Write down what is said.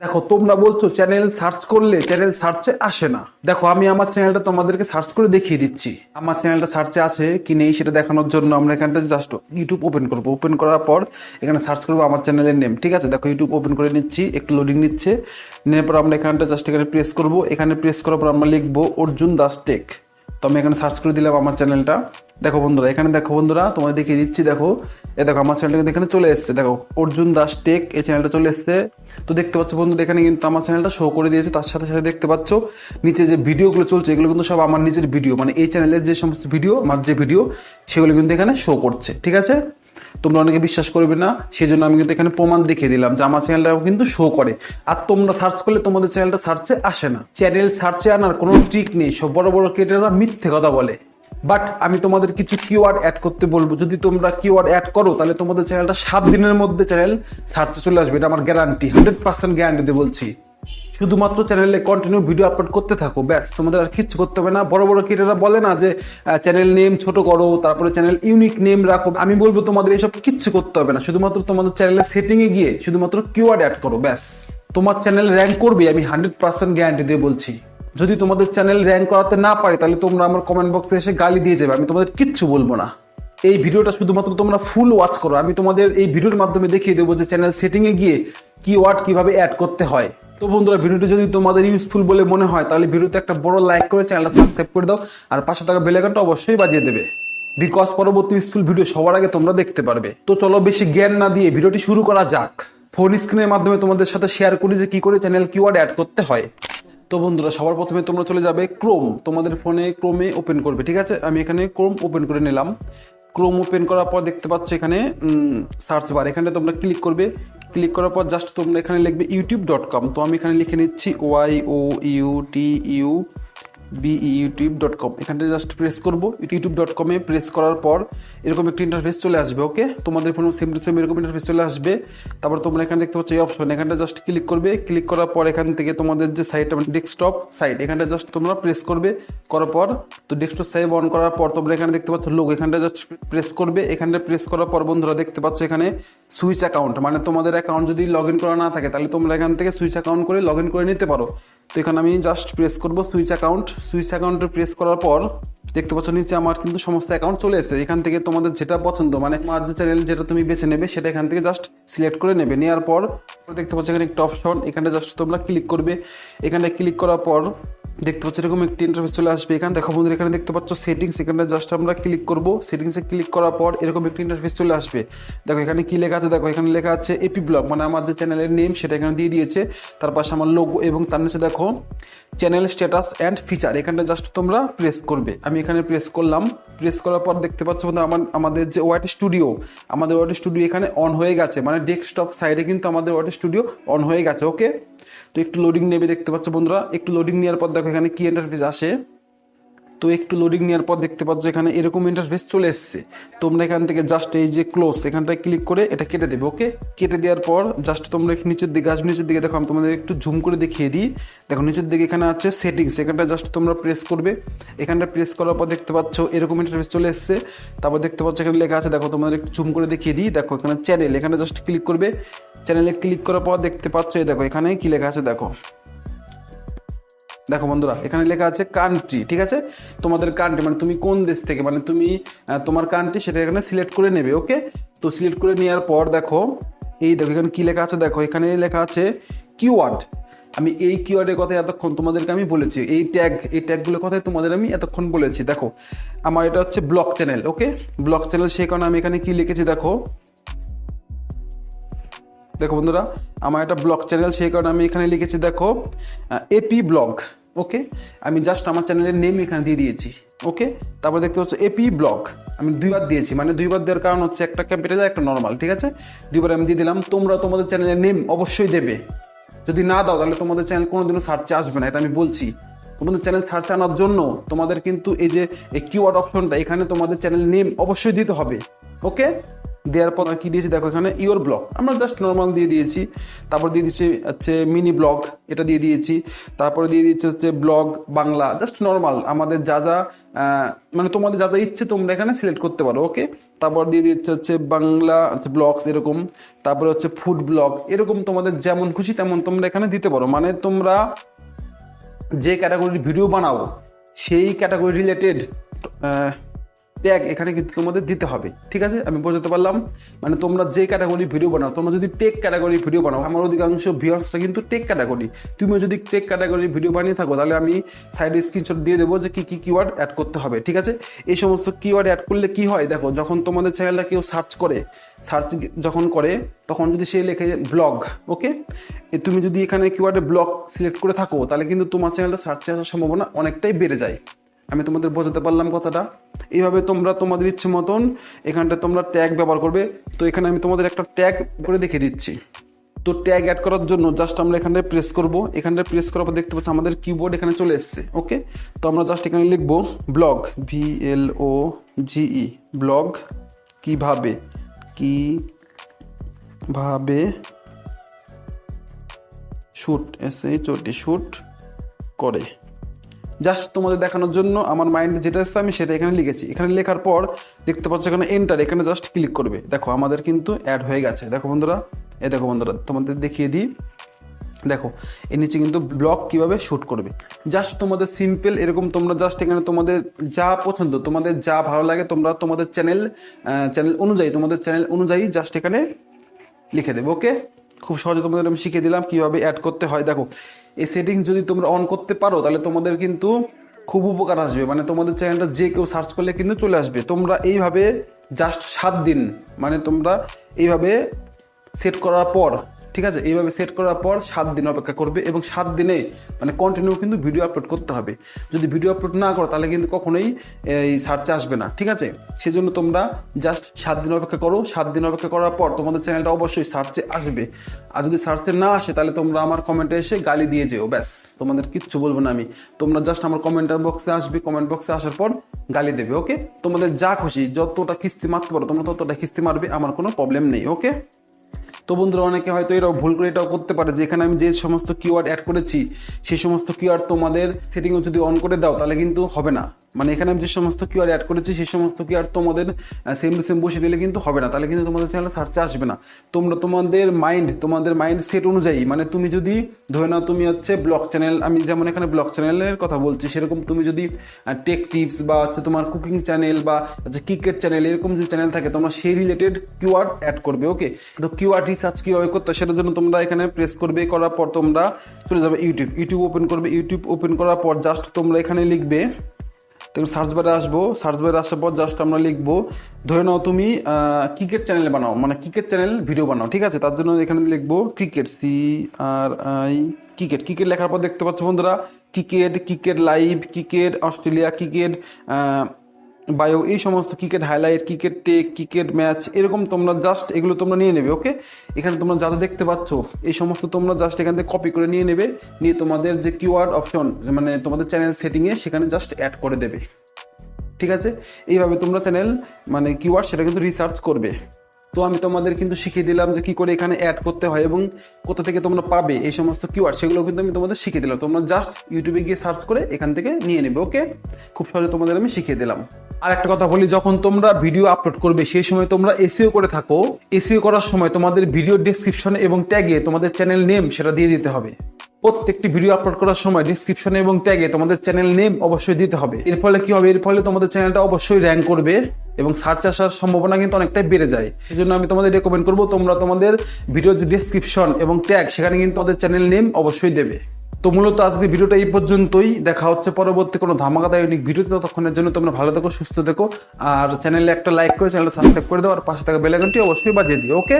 দেখো তোমরা বলছো চ্যানেল সার্চ করলে চ্যানেল সার্চে আসে না। দেখো আমি আমার চ্যানেলটা তোমাদেরকে সার্চ করে দেখিয়ে দিচ্ছি। আমার চ্যানেলটা সার্চে আছে কি নেই সেটা দেখানোর জন্য আমরা এখানটা জাস্ট ইউটিউব ওপেন করবো। ওপেন করার পর এখানে সার্চ করবো আমার চ্যানেলের নেম। ঠিক আছে, দেখো ইউটিউব ওপেন করে নিচ্ছি, একটু লোডিং নিচ্ছে। নেওয়ার পর আমরা এখানটা জাস্ট এখানে প্রেস করবো। এখানে প্রেস করার পর আমরা লিখবো অর্জুন দাস টেক। তো আমি এখানে সার্চ করে দিলাম আমার চ্যানেলটা। দেখো বন্ধুরা, এখানে দেখো বন্ধুরা তোমাদের দেখিয়ে দিচ্ছি। দেখো দেখো আমার চ্যানেলটা কিন্তু এখানে চলে এসেছে। দেখো অর্জুন দাস টেক এই চ্যানেলটা চলে এসেছে। তো দেখতে পাচ্ছ বন্ধুরা এখানে কিন্তু আমার চ্যানেলটা শো করে দিয়েছে। তার সাথে সাথে দেখতে পাচ্ছ নিচে যে ভিডিওগুলো চলছে এগুলো কিন্তু সব আমার নিজের ভিডিও, মানে এই চ্যানেলের যে সমস্ত ভিডিও, আমার যে ভিডিও সেগুলো কিন্তু এখানে শো করছে। ঠিক আছে, তোমরা অনেকে বিশ্বাস করবে না, সেই জন্য আমি কিন্তু এখানে প্রমাণ দেখিয়ে দিলাম যে আমার চ্যানেলটাও কিন্তু শো করে। আর তোমরা সার্চ করলে তোমাদের চ্যানেলটা সার্চে আসে না। চ্যানেল সার্চে আনার কোনো ট্রিক নেই, সব বড় বড় ক্রিয়েটররা মিথ্যে কথা বলে। বাট আমি তোমাদের কিছু কিওয়ার্ড অ্যাড করতে বলবো। যদি তোমরা কিওয়ার্ড অ্যাড করো তাহলে তোমাদের চ্যানেলটা 7 দিনের মধ্যে চ্যানেল সার্চে চলে আসবে। এটা আমার গ্যারান্টি, 100% গ্যারান্টি দিয়ে বলছি। শুধুমাত্র চ্যানেলে কন্টিনিউ ভিডিও আপলোড করতে থাকো, ব্যাস, তোমাদের আর কিচ্ছু করতে হবে না। বড় বড় ক্রিয়েটররা বলে না যে চ্যানেল নেম ছোট করো, তারপরে চ্যানেল ইউনিক নেম রাখো। আমি বলবো তোমাদের এইসব কিচ্ছু করতে হবে না। শুধুমাত্র তোমাদের চ্যানেলের সেটিংয়ে গিয়ে শুধুমাত্র কিওয়ার্ড অ্যাড করো, ব্যাস, তোমার চ্যানেল র্যাঙ্ক করবে, আমি 100% গ্যারান্টি দিয়ে বলছি। যদি তোমাদের চ্যানেল র্যাঙ্ক করাতে না পারে তাহলে তোমরা আমার কমেন্ট বক্সে এসে গালি দিয়ে যাবে, আমি তোমাদের কিচ্ছু বলবো না। এই ভিডিওটা শুধুমাত্র তোমরা ফুল ওয়াচ করো। আমি তোমাদের এই ভিডিওর মাধ্যমে দেখিয়ে দেবো যে চ্যানেল সেটিংয়ে গিয়ে কিওয়ার্ড কিভাবে অ্যাড করতে হয়। তো বন্ধুরা, ভিডিওটি যদি তোমাদের ইউজফুল বলে মনে হয় তাহলে ভিডিওতে একটা বড় লাইক করে চ্যানেলটা সাবস্ক্রাইব করে দাও, আর পাশে থাকা বেল আইকনটা অবশ্যই বাজিয়ে দেবে, বিকজ পরবর্তী ইউজফুল ভিডিও সবার আগে তোমরা দেখতে পারবে। তো চলো বেশি জ্ঞান না দিয়ে ভিডিওটি শুরু করা যাক। ফোন স্ক্রিনের মাধ্যমে তোমাদের সাথে শেয়ার করি যে কি করে চ্যানেল কিওয়ার্ড অ্যাড করতে হয়। তো বন্ধুরা, সবার প্রথমে তোমরা চলে যাবে ক্রোম, তোমাদের ফোনে ক্রোমে ওপেন করবে। ঠিক আছে, আমি এখানে ক্রোম ওপেন করে নিলাম। ক্রোম ওপেন করার পর দেখতে পাচ্ছ এখানে সার্চ বার, এখানে তোমরা ক্লিক করবে। ক্লিক করার পর জাস্ট তোমরা এখানে লিখবে youtube.com। তো আমি এখানে লিখে নিচ্ছি youtube.com। এখানটা জাস্ট প্রেস করবো। youtube.com-এ প্রেস করার পর এরকম একটা ইন্টারফেস চলে আসবে। ওকে, তোমাদের ফোনে সেম টু সেম এরকম ইন্টারফেস চলে আসবে। তারপর তোমরা এখানে দেখতে পাচ্ছ এই অপশন, এখানটা জাস্ট ক্লিক করবে। ক্লিক করার পর এখান থেকে তোমাদের যে সাইট, ডেস্কটপ সাইট, এখানটা জাস্ট তোমরা প্রেস করবে। করার পর তো ডেস্কটপ সাইট অন করার পর তোমরা এখানে দেখতে পাচ্ছ লোগো, এখানটা জাস্ট প্রেস করবে। এখানটা প্রেস করার পর বন্ধুরা দেখতে পাচ্ছ এখানে সুইচ অ্যাকাউন্ট, মানে তোমাদের অ্যাকাউন্ট যদি লগ ইন করা না থাকে তাহলে তোমরা এখান থেকে সুইচ অ্যাকাউন্ট করে লগ ইন করে নিতে পারো। তো এখানে আমি জাস্ট প্রেস করবো সুইচ অ্যাকাউন্ট। সুইচ অ্যাকাউন্টে প্রেস করার পর দেখতে পাচ্ছ নিচে আমার কিন্তু সমস্ত অ্যাকাউন্ট চলে এসেছে। এখান থেকে তোমাদের যেটা পছন্দ, মানে তোমার যে চ্যানেল যেটা তুমি বেছে নেবে সেটা এখান থেকে জাস্ট সিলেক্ট করে নেবে। নেওয়ার পর দেখতে পাচ্ছ এখানে একটা অপশন, এখানে জাস্ট তোমরা ক্লিক করবে। এখানে ক্লিক করার পর দেখতে পাচ্ছ এরকম একটি ইন্টারফেস চলে আসবে। এখানে দেখো বন্ধুরা, এখানে দেখতে পাচ্ছ সেটিংস, এখানে জাস্ট আমরা ক্লিক করব। সেটিংসে ক্লিক করার পর এরকম একটি ইন্টারফেস চলে আসবে। দেখো এখানে কি লেখা আছে, দেখো এখানে লেখা আছে এপি ব্লগ, মানে আমার যে চ্যানেলের নেম সেটা এখানে দিয়ে দিয়েছে। তার পাশে আমার লোগো এবং তার নিচে দেখো চ্যানেল স্ট্যাটাস অ্যান্ড ফিচার, এখানটা জাস্ট তোমরা প্রেস করবে। আমি এখানে প্রেস করলাম। প্রেস করার পর দেখতে পাচ্ছ আমাদের যে ওয়াইটি স্টুডিও, আমাদের ওয়াইটি স্টুডিও এখানে অন হয়ে গেছে, মানে ডেস্কটপ সাইডে কিন্তু আমাদের ওয়াইটি স্টুডিও অন হয়ে গেছে। ওকে, তো একটু লোডিং নেবে দেখতে পাচ্ছ বন্ধুরা। একটু লোডিং নেওয়ার পর দেখো এখানে কি ইন্টারফেস আসে। তো একটু লোডিং নেওয়ার পর দেখতে পাচ্ছ এখানে এরকম ইন্টারফেস চলে এসছে। তোমরা এখান থেকে জাস্ট এই যে ক্লোজ, এখানটায় ক্লিক করে এটা কেটে দেবে। ওকে, কেটে দেওয়ার পর জাস্ট তোমরা একটু নিচের দিকে আসবে। নিচের দিকে দেখো আমি তোমাদের একটু জুম করে দেখিয়ে দিই। দেখো নিচের দিকে এখানে আছে সেটিংস, এখানটা জাস্ট তোমরা প্রেস করবে। এখানটা প্রেস করার পর দেখতে পাচ্ছ এরকম ইন্টারফেস চলে এসছে। তারপর দেখতে পাচ্ছ এখানে লেখা আছে, দেখো তোমাদের একটু জুম করে দেখিয়ে দিই। দেখো এখানে চ্যানেল, এখানে জাস্ট ক্লিক করবে। চ্যানেলে ক্লিক করার পর দেখতে পাচ্ছ এই দেখো এখানে কি লেখা আছে, দেখো দেখো বন্ধুরা এখানে লেখা আছে কান্ট্রি। ঠিক আছে, তোমাদের কান্ট্রি মানে তুমি কোন দেশ থেকে, মানে তুমি তোমার কান্ট্রি সেটা এখানে সিলেক্ট করে নেবে। ওকে, তো সিলেক্ট করে নেওয়ার পর দেখো এই দেখো এখানে কি লেখা আছে, দেখো এখানে লেখা আছে কিওয়ার্ড। আমি এই কিওয়ার্ডের কথা এতক্ষণ তোমাদেরকে আমি বলেছি, এই ট্যাগগুলোর কথাই তোমাদের আমি এতক্ষণ বলেছি। দেখো আমার এটা হচ্ছে ব্লগ চ্যানেল। ওকে, ব্লগ চ্যানেল, সেই কারণে আমি এখানে কি লিখেছি দেখো, দেখো বন্ধুরা আমার এটা ব্লগ চ্যানেল, সেই কারণে আমি এখানে লিখেছি দেখো এপি ব্লগ। ওকে, আমি জাস্ট আমার চ্যানেলের নেম এখানে দিয়ে দিয়েছি। ওকে, তারপর দেখতে পাচ্ছ এপি ব্লগ আমি দুইবার দিয়েছি, মানে দুইবার দেওয়ার কারণ হচ্ছে একটা ক্যাপিটাল একটা নর্মাল। ঠিক আছে, দুইবার আমি দিয়ে দিলাম। তোমরা তোমাদের চ্যানেলের নেম অবশ্যই দেবে, যদি না দাও তাহলে তোমাদের চ্যানেল কোনোদিনও সার্চে আসবে না, এটা আমি বলছি। তোমাদের চ্যানেল সার্চে আনার জন্য তোমাদের কিন্তু এই যে এই কিওয়ার্ড অপশনটা, এখানে তোমাদের চ্যানেল নেম অবশ্যই দিতে হবে। ওকে, দেওয়ার পর কি দিয়েছি দেখো এখানে ইওর ব্লগ আমরা জাস্ট নর্মাল দিয়ে দিয়েছি। তারপর দিয়ে দিচ্ছি হচ্ছে মিনি ব্লগ, এটা দিয়ে দিয়েছি। তারপরে দিয়ে দিচ্ছি হচ্ছে ব্লগ বাংলা, জাস্ট নর্মাল আমাদের যা যা মানে তোমাদের যা যা ইচ্ছে তোমরা এখানে সিলেক্ট করতে পারো। ওকে, তারপর দিয়ে দিচ্ছে হচ্ছে বাংলা ব্লগস এরকম, তারপরে হচ্ছে ফুড ব্লগ এরকম, তোমাদের যেমন খুশি তেমন তোমরা এখানে দিতে পারো। মানে তোমরা যে ক্যাটাগরির ভিডিও বানাও সেই ক্যাটাগরি রিলেটেড ট্যাগ এখানে কিন্তু তোমাদের দিতে হবে। ঠিক আছে, আমি বোঝাতে পারলাম? মানে তোমরা যে ক্যাটাগরি ভিডিও বানাও, তোমরা যদি টেক ক্যাটাগরি ভিডিও বানাও, আমার অধিকাংশ ভিউয়ার্সরা কিন্তু টেক ক্যাটাগরি, তুমিও যদি টেক ক্যাটাগরি ভিডিও বানিয়ে থাকো তাহলে আমি সাইডে স্ক্রিনশট দিয়ে দেবো যে কি কি কিওয়ার্ড অ্যাড করতে হবে। ঠিক আছে, এই সমস্ত কিওয়ার্ড অ্যাড করলে কি হয় দেখো, যখন তোমাদের চ্যানেলটা কেউ সার্চ যখন করে তখন যদি সে লেখে ব্লগ, ওকে, তুমি যদি এখানে কিওয়ার্ডে ব্লগ সিলেক্ট করে থাকো তাহলে কিন্তু তোমার চ্যানেলটা সার্চে আসার সম্ভাবনা অনেকটাই বেড়ে যায়। আমি তোমাদের বোঝাতে পারলাম কথাটা? এইভাবে তোমরা তোমাদের ইচ্ছে মতন এখানটা তোমরা ট্যাগ ব্যবহার করবে। তো এখানে আমি তোমাদের একটা ট্যাগ করে দেখিয়ে দিচ্ছি। তো ট্যাগ অ্যাড করার জন্য জাস্ট আমরা এখানটায় প্রেস করব, এখানটায় প্রেস করার পর দেখতে পাচ্ছি আমাদের কিবোর্ড এখানে চলে এসছে। ওকে, তো আমরা জাস্ট এখানে লিখবো ব্লগ, VLOGE, ব্লগ কিভাবে শুট, SHOT শুট করে। জাস্ট তোমাদের দেখানোর জন্য আমার মাইন্ডে যেটা এসছে আমি সেটা এখানে লিখেছি। এখানে লেখার পর দেখতে পাচ্ছ এখানে এন্টার, এখানে জাস্ট ক্লিক করবে। দেখো আমাদের কিন্তু অ্যাড হয়ে গেছে। দেখো বন্ধুরা, দেখো বন্ধুরা তোমাদের দেখিয়ে দিই, দেখো এর নিচে কিন্তু ব্লগ কিভাবে শ্যুট করবে। জাস্ট তোমাদের সিম্পল এরকম তোমরা জাস্ট এখানে তোমাদের যা পছন্দ, তোমাদের যা ভালো লাগে তোমরা তোমাদের চ্যানেল অনুযায়ী জাস্ট এখানে লিখে দেবে। ওকে, খুব সহজে তোমাদের আমি শিখিয়ে দিলাম কিভাবে অ্যাড করতে হয়। দেখো এই সেটিংস যদি তোমরা অন করতে পারো তাহলে তোমাদের কিন্তু খুব উপকার আসবে। মানে তোমাদের চ্যানেলটা যে কেউ সার্চ করলে কিন্তু চলে আসবে। তোমরা এইভাবে জাস্ট 7 দিন, মানে তোমরা এইভাবে সেট করার পর, ঠিক আছে, এইভাবে সেট করার পর 7 দিন অপেক্ষা করবে এবং 7 দিনে মানে কন্টিনিউ কিন্তু ভিডিও আপলোড করতে হবে। যদি ভিডিও আপলোড না করো তাহলে কিন্তু কখনোই এই সার্চে আসবে না। ঠিক আছে, সেজন্য তোমরা জাস্ট 7 দিন অপেক্ষা করো। 7 দিন অপেক্ষা করার পর তোমাদের চ্যানেলটা অবশ্যই সার্চে আসবে। আর যদি সার্চে না আসে তাহলে তোমরা আমার কমেন্টে এসে গালি দিয়ে যেও, ব্যাস, তোমাদের কিচ্ছু বলবো না আমি। তোমরা জাস্ট আমার কমেন্ট বক্সে আসবে, কমেন্ট বক্সে আসার পর গালি দেবে। ওকে, তোমাদের যা খুশি যতটা কিস্তি মারতে পারো তোমরা ততটা কিস্তি মারবে, আমার কোনো প্রবলেম নেই। ওকে, তো বন্ধুরা অনেকে হয়তো এটাও ভুল করে এটাও করতে পারে যে এখানে আমি যে সমস্ত কিওয়ার্ড অ্যাড করেছি সেই সমস্ত কিওয়ার্ড তোমাদের সেটিংও যদি অন করে দাও তাহলে কিন্তু হবে না। মানে এখানে আমি যে সমস্ত কিওয়ার্ড অ্যাড করেছি সেই সমস্ত কিওয়ার্ড তোমাদের সেম টু সেম বসে দিলে কিন্তু হবে না, তাহলে কিন্তু তোমাদের চ্যানেলে সার্চে আসবে না। তোমরা তোমাদের মাইন্ড সেট অনুযায়ী, মানে তুমি যদি ধরে নাও তুমি হচ্ছে ব্লগ চ্যানেল, আমি যেমন এখানে ব্লগ চ্যানেলের কথা বলছি, সেরকম তুমি যদি টেক টিপস বা হচ্ছে তোমার কুকিং চ্যানেল বা হচ্ছে ক্রিকেট চ্যানেল এরকম যদি চ্যানেল থাকে তোমরা সেই রিলেটেড কিওয়ার্ড অ্যাড করবে। ওকে, তো কিওয়ার্ড রিসার্চ কীভাবে করতে হয় সেটার জন্য তোমরা এখানে প্রেস করবে, করার পর তোমরা চলে যাবে ইউটিউব ওপেন করবে। ইউটিউব ওপেন করার পর জাস্ট তোমরা এখানে লিখবে, তো সার্চ বারে আসবো, সার্চ বারে আসার পর জাস্ট আমরা লিখবো, ধরে নাও তুমি ক্রিকেট চ্যানেল বানাও, মানে ক্রিকেট চ্যানেল ভিডিও বানাও। ঠিক আছে, তার জন্য এখানে লিখবো ক্রিকেট, ক্রিকেট লেখার পর দেখতে পাচ্ছ বন্ধুরা cricket live, cricket Australia, cricket bio, এই সমস্ত cricket highlight, cricket tech, cricket match এরকম তোমরা জাস্ট এগুলো তোমরা নিয়ে নেবে। ওকে, এখানে তোমরা যা যা দেখতে পাচ্ছ এই সমস্ত তোমরা জাস্ট এখান থেকে কপি করে নিয়ে নেবে, নিয়ে তোমাদের যে কিওয়ার্ড অপশন মানে তোমাদের চ্যানেল সেটিংয়ে সেখানে জাস্ট অ্যাড করে দেবে। ঠিক আছে, এইভাবে তোমরা চ্যানেল মানে কিওয়ার্ড সেটা কিন্তু রিসার্চ করবে। তো আমি তোমাদের কিন্তু শিখিয়ে দিলাম যে কি করে এখানে অ্যাড করতে হয় এবং কোথা থেকে তোমরা পাবে এই সমস্ত কিওয়ার্ড, সেগুলো কিন্তু আমি তোমাদের শিখিয়ে দিলাম। তোমরা জাস্ট ইউটিউবে গিয়ে সার্চ করে এখান থেকে নিয়ে নেবে। ওকে, খুব সহজে তোমাদের আমি শিখিয়ে দিলাম। আর একটা কথা বলি, যখন তোমরা ভিডিও আপলোড করবে সেই সময় তোমরা এসইও করে থাকো, এসইও করার সময় তোমাদের ভিডিও ডেসক্রিপশনে এবং ট্যাগে তোমাদের চ্যানেল নেম সেটা দিয়ে দিতে হবে। প্রত্যেকটি ভিডিও আপলোড করার সময় ডেসক্রিপশনে এবং ট্যাগে তোমাদের চ্যানেল নেম অবশ্যই দিতে হবে। এর ফলে কি হবে, এর ফলে তোমাদের চ্যানেলটা অবশ্যই র্যাঙ্ক করবে এবং সার্চ আসার সম্ভাবনা কিন্তু অনেকটাই বেড়ে যায়। সেই জন্য আমি তোমাদের রেকমেন্ড করবো তোমরা তোমাদের ভিডিওর যে ডেসক্রিপশন এবং ট্যাগ সেখানে কিন্তু তোমাদের চ্যানেল নেম অবশ্যই দেবে। তো মূলত আজকে ভিডিওটা এই পর্যন্তই, দেখা হচ্ছে পরবর্তী কোনো ধামাকাদায়ক ভিডিওতে। ততক্ষণের জন্য তোমরা ভালো থেকো, সুস্থ থেকো, আর চ্যানেলে একটা লাইক করে চ্যানেলটা সাবস্ক্রাইব করে দাও, আর পাশে থাকা বেল আইকনটি অবশ্যই বাজিয়ে দিও। ওকে।